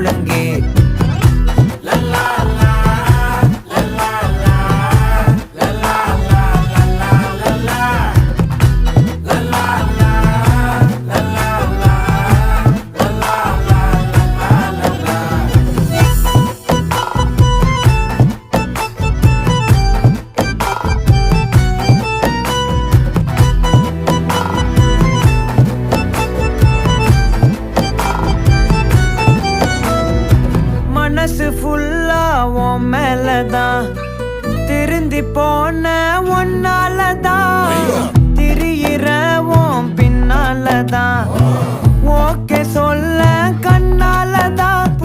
முழங்கு. மனசு ஃபுல்லா உன் மேலதான், திருந்தி போன ஒன்னாலதான், திரியிற உன் பின்னாலதான், ஓகே சொல்ல கண்ணாலதான்,